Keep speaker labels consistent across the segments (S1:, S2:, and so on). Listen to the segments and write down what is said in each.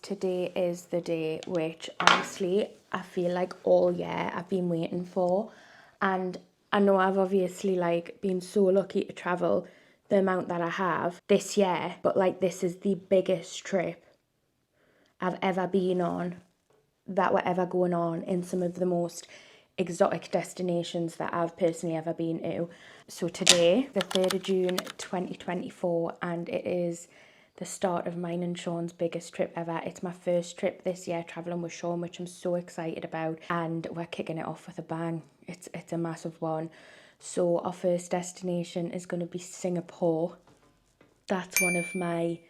S1: today is the day which honestly I feel like all year I've been waiting for. And I know I've obviously like been so lucky to travel the amount that I have this year, but like this is the biggest trip I've ever been on, that were ever going on in some of the most exotic destinations that I've personally ever been to. So today, the 3rd of June 2024, and it is the start of mine and Sean's biggest trip ever. It's my first trip this year travelling with Sean, which I'm so excited about, and we're kicking it off with a bang. It's a massive one. So our first destination is going to be Singapore. That's one of my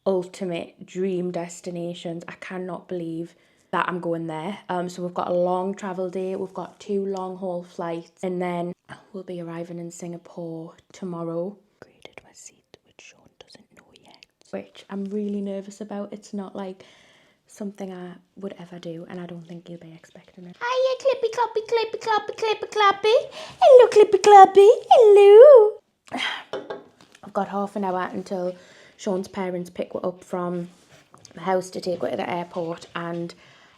S1: ultimate dream destinations. I cannot believe that I'm going there. So we've got a long travel day, we've got 2 long haul flights, and then we'll be arriving in Singapore tomorrow. Graded my seat, which Sean doesn't know yet, which I'm really nervous about. It's not like something I would ever do, and I don't think he'll be expecting it. Hiya, clippy cloppy, clippy cloppy, clippy cloppy. Hello, clippy cloppy. Hello. I've got half an hour until Sean's parents pick her up from the house to take her to the airport, and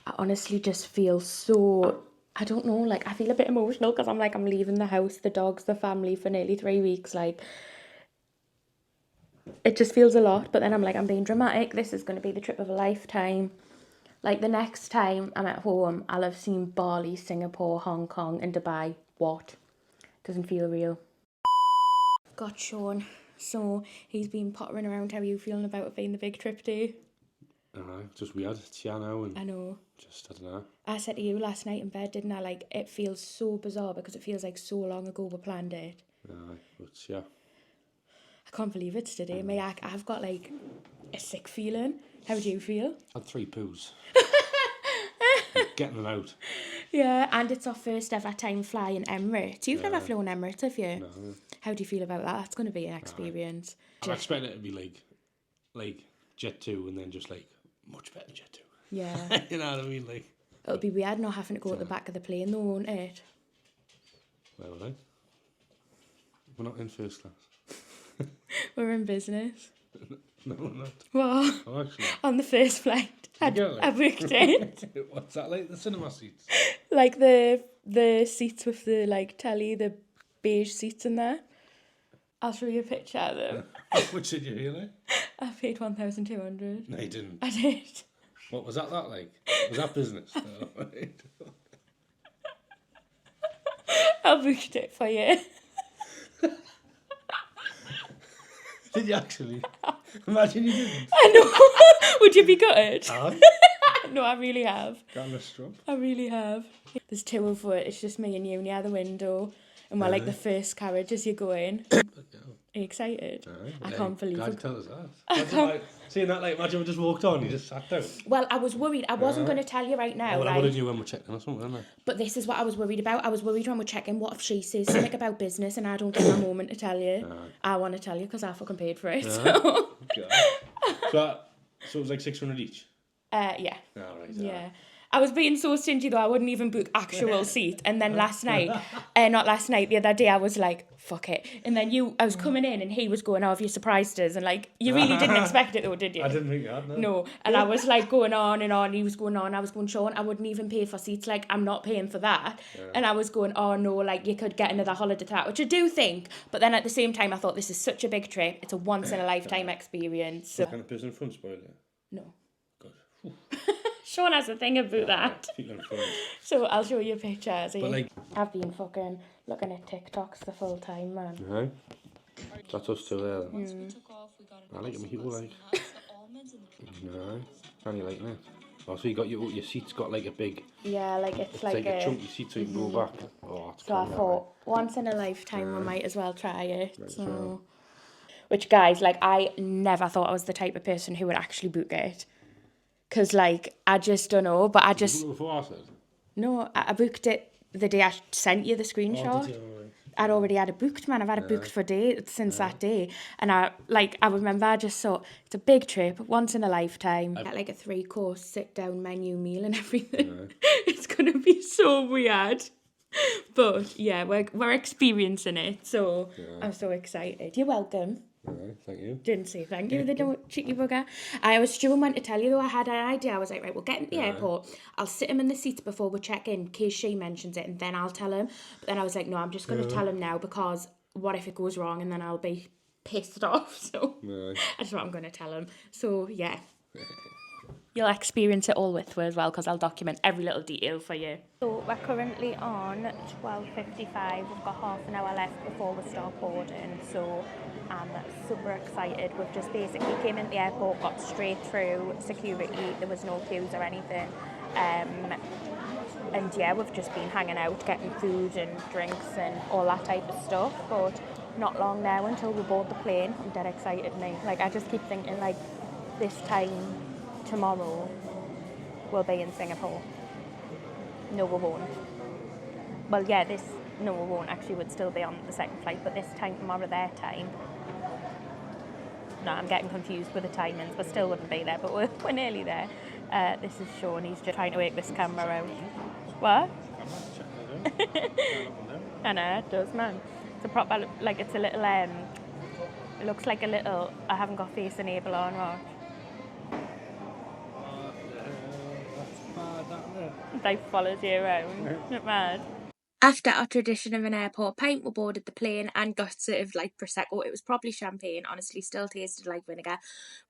S1: I honestly just feel so, I don't know, like I feel a bit emotional because I'm like, I'm leaving the house, the dogs, the family for nearly 3 weeks. Like, it just feels a lot, but then I'm like, I'm being dramatic. This is going to be the trip of a lifetime. Like, the next time I'm at home, I'll have seen Bali, Singapore, Hong Kong and Dubai. What? Doesn't feel real. Got Sean. So he's been pottering around. How are you feeling about it being the big trip day?
S2: I don't know, just weird. It's here now and
S1: I know.
S2: just, I don't know.
S1: I said to you last night in bed, didn't I? Like, it feels so bizarre because it feels like so long ago we planned it.
S2: But yeah.
S1: I can't believe it's today. I've got like a sick feeling. How do you feel?
S2: I had 3 poos. Getting them out.
S1: Yeah, and it's our first ever time flying Emirates. You've never
S2: Yeah.
S1: flown Emirates, have you?
S2: No.
S1: How do you feel about that? That's going to be an experience.
S2: I'm expecting it to be like Jet 2 and then just like much better than Jet 2.
S1: Yeah.
S2: You know what I mean? Like,
S1: It'll be weird not having to go at the back of the plane though, won't it?
S2: where were they? We're not in first class.
S1: We're in business.
S2: No, we're not.
S1: What?
S2: Oh, actually.
S1: On the first flight. I booked it.
S2: What's that like? The cinema seats?
S1: Like the seats with the like telly, the beige seats in there. I'll show you a picture of them.
S2: Which did you really?
S1: I paid 1,200.
S2: No, you didn't.
S1: I did.
S2: What was that like? Was that business? No, right.
S1: I booked it for you.
S2: Did you actually? Imagine you didn't.
S1: I know. Would you be gutted?
S2: Aye.
S1: No, I really have.
S2: Got a strop.
S1: I really have. There's 2 of us. It's just me and you near the window. And we're like the first carriage as you go in. Are you excited? I can't believe
S2: God,
S1: it.
S2: tell us that. Imagine, like, seeing that, like, imagine we just walked on, you just sat down.
S1: Well, I was worried. I wasn't going to tell you right now.
S2: I would have knew when we're checking or something, didn't I?
S1: But this is what I was worried about. I was worried when we're checking, what if she says something about business and I don't get a moment to tell you. I want to tell you because I fucking paid for it. So.
S2: So it was like 600 each?
S1: Yeah.
S2: Oh, right.
S1: Yeah. I was being so stingy though, I wouldn't even book actual seat. And then not last night, the other day, I was like, fuck it. And then I was coming in and he was going, oh, have you surprised us? And like, you really didn't expect it though, did you?
S2: I didn't think you had, no.
S1: No. And I was like going on and on. He was going on. I was going, Sean, I wouldn't even pay for seats. Like, I'm not paying for that. Yeah. And I was going, oh no, like you could get another holiday to that, which I do think. But then at the same time, I thought this is such a big trip. It's a once in a lifetime experience. So.
S2: What kind of person in front spoiled it?
S1: No.
S2: Good.
S1: Sean has a thing about that.
S2: People in front.
S1: So I'll show you pictures.
S2: But like,
S1: I've been fucking looking at TikToks the full time, man.
S2: right. That's us two there. I like them people like. No. Can you like that? Oh, so you got your seats got like a big.
S1: Yeah, like it's like
S2: a chunky seat so you can go back. Oh, it's
S1: so I thought once in a lifetime we might as well try it. Right, so. Which guys, like I never thought I was the type of person who would actually book it. Because, like, I just don't know, but I just...
S2: You booked it before I said?
S1: No, I booked it the day I sent you the screenshot.
S2: Oh, did you? Right.
S1: I'd already had it booked, man. I've had it booked for days since that day. And I remember I just thought, it's a big trip, once in a lifetime. Get like a 3-course sit-down menu meal and everything. It's going to be so weird. But yeah, we're experiencing it, so
S2: Yeah.
S1: I'm so excited. You're welcome.
S2: Alright, thank you.
S1: Didn't say thank you, they don't cheeky bugger. I was Stu meant to tell you though, I had an idea. I was like, right, we'll get into the airport. I'll sit him in the seats before we check in case she mentions it, and then I'll tell him. But then I was like, no, I'm just going to tell him now, because what if it goes wrong and then I'll be pissed off. So that's what I'm going to tell him. So yeah. You'll experience it all with me as well, because I'll document every little detail for you. So we're currently on 12:55. We've got half an hour left before we start boarding. So I'm super excited. We've just basically came in the airport, got straight through security. There was no queues or anything. And yeah, we've just been hanging out, getting food and drinks and all that type of stuff. But not long now until we board the plane. I'm dead excited, mate. Like, I just keep thinking, like, this time tomorrow we'll be in Singapore. No, we won't. Well, yeah, no, we won't. Actually, we'd still be on the second flight, but this time tomorrow, their time. No, I'm getting confused with the timings. We still wouldn't be there, but we're nearly there. This is Sean. He's just trying to work this camera out. What? I know, it does, man. It's a proper, like, it's a little, it looks like a little, I haven't got face enable on, watch. They follows you around. Isn't it mad? After our tradition of an airport pint, we boarded the plane and got sort of like Prosecco. It was probably champagne, honestly, still tasted like vinegar.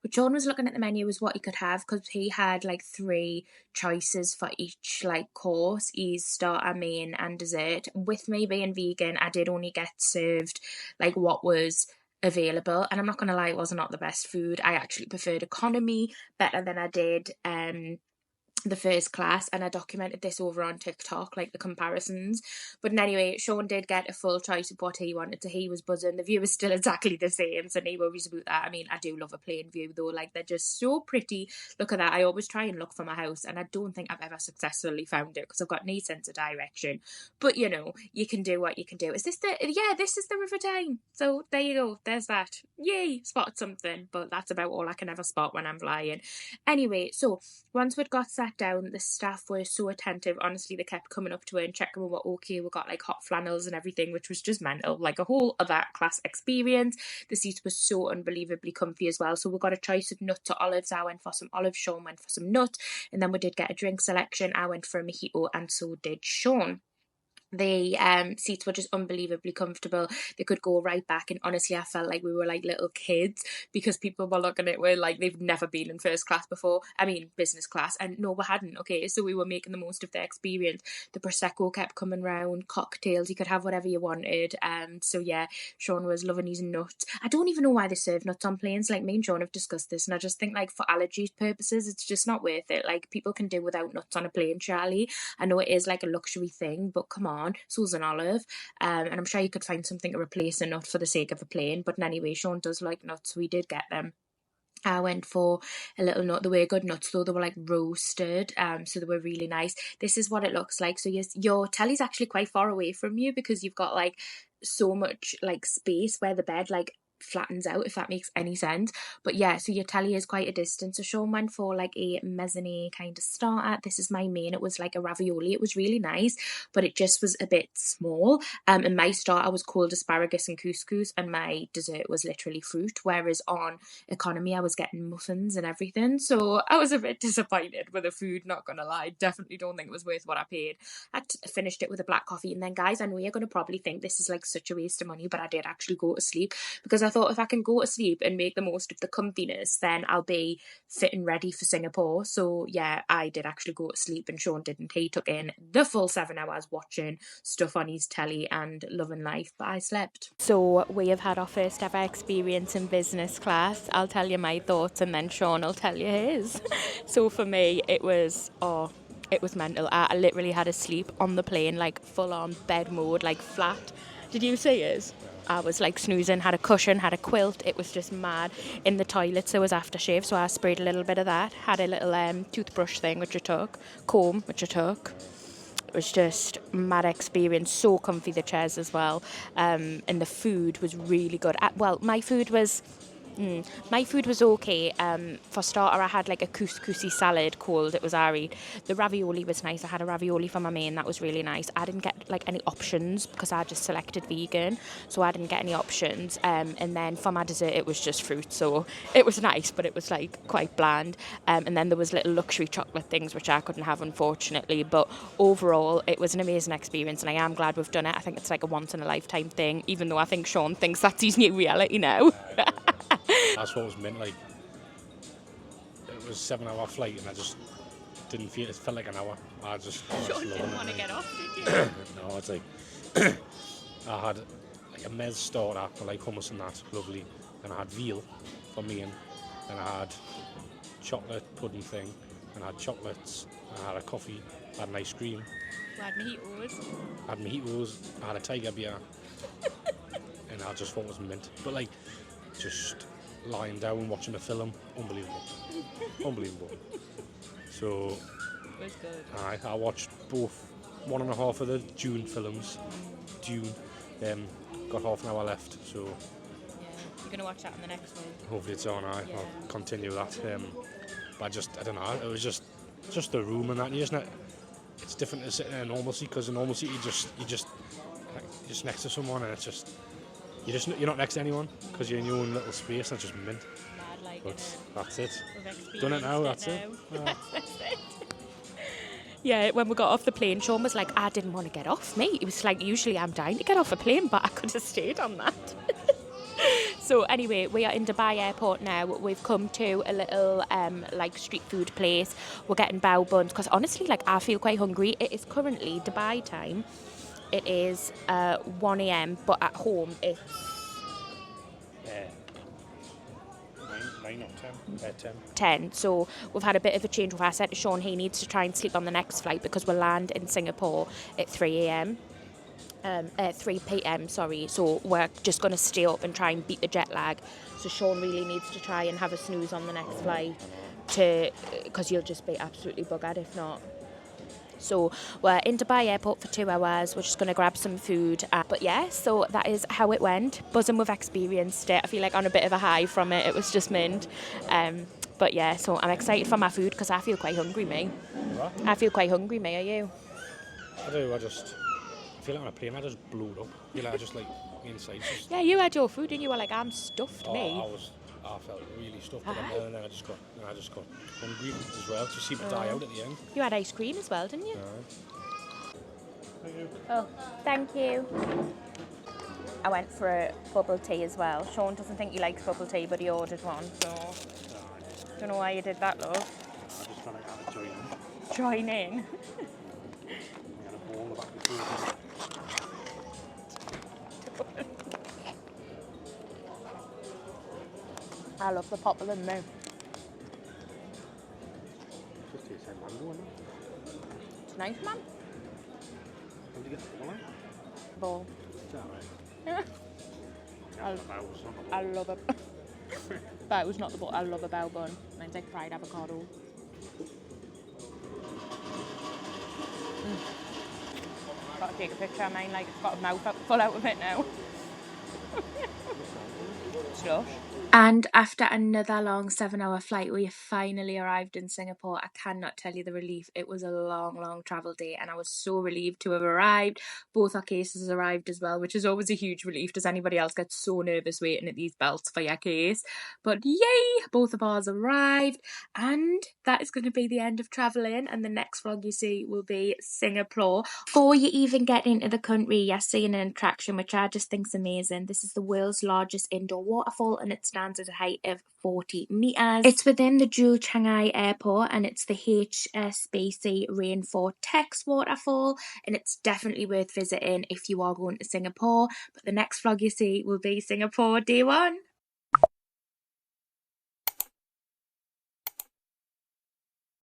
S1: But Sean was looking at the menu as what he could have, because he had like 3 choices for each like course: his starter, main and dessert. With me being vegan, I did only get served like what was available, and I'm not gonna lie, it was not the best food. I actually preferred economy better than I did the first class, and I documented this over on TikTok, like the comparisons. But anyway, Sean did get a full choice of what he wanted, so he was buzzing. The view is still exactly the same, so no worries about that. I mean, I do love a plain view though, like they're just so pretty. Look at that. I always try and look for my house, and I don't think I've ever successfully found it because I've got no sense of direction. But you know, you can do what you can do. Is this this is the River Tyne. So there you go, there's that. Yay, spotted something. But that's about all I can ever spot when I'm flying. Anyway, so once we'd got sat down, the staff were so attentive. Honestly, they kept coming up to her and checking we were okay. We got like hot flannels and everything, which was just mental, like a whole other class experience. The seats were so unbelievably comfy as well. So we got a choice of nut to olives. I went for some olives, Sean went for some nut, and then we did get a drink selection. I went for a mojito, and so did Sean. The seats were just unbelievably comfortable. They could go right back, and honestly I felt like we were like little kids, because people were looking at it like they've never been in first class before. I mean business class, and no, we hadn't. Okay, so we were making the most of the experience. The Prosecco kept coming round, cocktails, you could have whatever you wanted. So yeah, Sean was loving his nuts. I don't even know why they serve nuts on planes. Like, me and Sean have discussed this, and I just think like for allergies purposes it's just not worth it. Like, people can do without nuts on a plane, Charlie. I know it is like a luxury thing, but come on, so's an olive. And I'm sure you could find something to replace a nut for the sake of a plane. But anyway, Sean does like nuts, so we did get them. I went for a little nut. They were good nuts though. They were like roasted, so they were really nice. This is what it looks like. So yes, your telly's actually quite far away from you, because you've got like so much like space where the bed like flattens out, if that makes any sense. But yeah, so your telly is quite a distance. So Sean went for like a mezzanine kind of starter. This is my main. It was like a ravioli. It was really nice, but it just was a bit small. And my starter was cold asparagus and couscous, and my dessert was literally fruit, whereas on economy I was getting muffins and everything. So I was a bit disappointed with the food, not gonna lie. Definitely don't think it was worth what I paid. I finished it with a black coffee, and then guys, I know you're gonna probably think this is like such a waste of money, but I did actually go to sleep, because I thought if I can go to sleep and make the most of the comfiness, then I'll be fit and ready for Singapore. So yeah, I did actually go to sleep, and Sean didn't. He took in the full 7 hours watching stuff on his telly and loving life, but I slept. So we have had our first ever experience in business class. I'll tell you my thoughts, and then Sean will tell you his. So for me, it was mental. I literally had to sleep on the plane, like full on bed mode, like flat. Did you see it? I was like snoozing, had a cushion, had a quilt. It was just mad. In the toilets there was aftershave, so I sprayed a little bit of that. Had a little toothbrush thing which I took, comb which I took. It was just mad experience. So comfy, the chairs as well. And the food was really good. Well, my food was My food was okay. For starter, I had like a couscousy salad called, it was Ari. The ravioli was nice. I had a ravioli for my main, that was really nice. I didn't get like any options because I just selected vegan, so I didn't get any options. And then for my dessert, it was just fruit, so it was nice, but it was like quite bland. And then there was little luxury chocolate things which I couldn't have, unfortunately. But overall, it was an amazing experience, and I am glad we've done it. I think it's like a once in a lifetime thing, even though I think Sean thinks that's his new reality now.
S2: That's what was meant, like, it was a 7-hour flight and I just didn't feel, it felt like an hour. I just
S1: Didn't want to get off, did you?
S2: No, it's like, I had like a mez starter, I like hummus and that, lovely. And I had veal for me, and I had chocolate pudding thing, and I had chocolates, and I had a coffee, I had an ice cream.
S1: We had mojitos.
S2: I had mojitos, I had a tiger beer, and I just thought it was mint. But like, just lying down watching a film, unbelievable. Unbelievable. So,
S1: It was good.
S2: I watched both 1.5 of the Dune films. Dune. Got half an hour left, so
S1: Yeah. You're going to watch that in the next one.
S2: hopefully it's on. I'll continue that. But I don't know, it was just the room and that, isn't it? It's different to sitting in a normal seat, because in a normal seat you're just next to someone, and it's just you're not next to anyone because you're in your own little space, and it's just mint.
S1: Mad like
S2: But
S1: it.
S2: that's it.
S1: We've
S2: Done it now,
S1: experienced
S2: that's it.
S1: now.
S2: Yeah.
S1: That's it. Yeah, when we got off the plane, Sean was like, I didn't want to get off, mate. He was like, usually I'm dying to get off a plane, but I could have stayed on that. So anyway, we are in Dubai airport now. We've come to a little like street food place. We're getting bao buns because honestly, like, I feel quite hungry. It is currently Dubai time. It is 1 a.m, but at home it's
S2: 9 or 10. 10.
S1: 10. So we've had a bit of a change. I said to Sean he needs to try and sleep on the next flight because we'll land in Singapore at 3 a.m. 3 p.m, sorry. So we're just going to stay up and try and beat the jet lag. So Sean really needs to try and have a snooze on the next flight, because you'll just be absolutely buggered if not. So we're in Dubai airport for 2 hours. We're just going to grab some food. But yeah, so that is how it went. Buzzing, we've experienced it. I feel like on a bit of a high from it. It was just mint. But yeah, so I'm excited for my food because I feel quite hungry, me.
S2: What?
S1: I feel quite hungry, me. Are you?
S2: I do, I feel like on a plane I just blew it up. You know, I just like inside. Just,
S1: Yeah, you had your food and you were like, I'm stuffed, me.
S2: I felt really stuffed, but then I just got hungry as well. Just seemed to die out at the end.
S1: You had ice cream as well, didn't you?
S2: Thank you.
S1: Oh, thank you. I went for a bubble tea as well. Sean doesn't think he likes bubble tea, but he ordered one, so don't know why you did that, love.
S2: I just trying to have a join in.
S1: Join in.
S2: We had a ball in the back of the food.
S1: I love the poplar and moo.
S2: Just tastes like mango, isn't it?
S1: It's nice, man.
S2: How did you get the ball
S1: Ball.
S2: Is that right?
S1: I love it. But it was not the ball. I love a bao bun. Mine's like fried avocado. Got to take a picture of mine, like it's got a mouth full out of it now. Slush. And after another long 7-hour flight, we finally arrived in Singapore. I cannot tell you the relief. It was a long travel day and I was so relieved to have arrived. Both our cases arrived as well, which is always a huge relief. Does anybody else get so nervous waiting at these belts for your case? But yay, both of ours arrived, and that is going to be the end of travelling, and the next vlog you see will be Singapore. Before you even get into the country, you're seeing an attraction which I just think is amazing. This is the world's largest indoor waterfall and it stands at a height of 40 metres. It's within the Jewel Changi Airport and it's the HSBC Rainfall Tex waterfall, and it's definitely worth visiting if you are going to Singapore. But the next vlog you see will be Singapore day 1.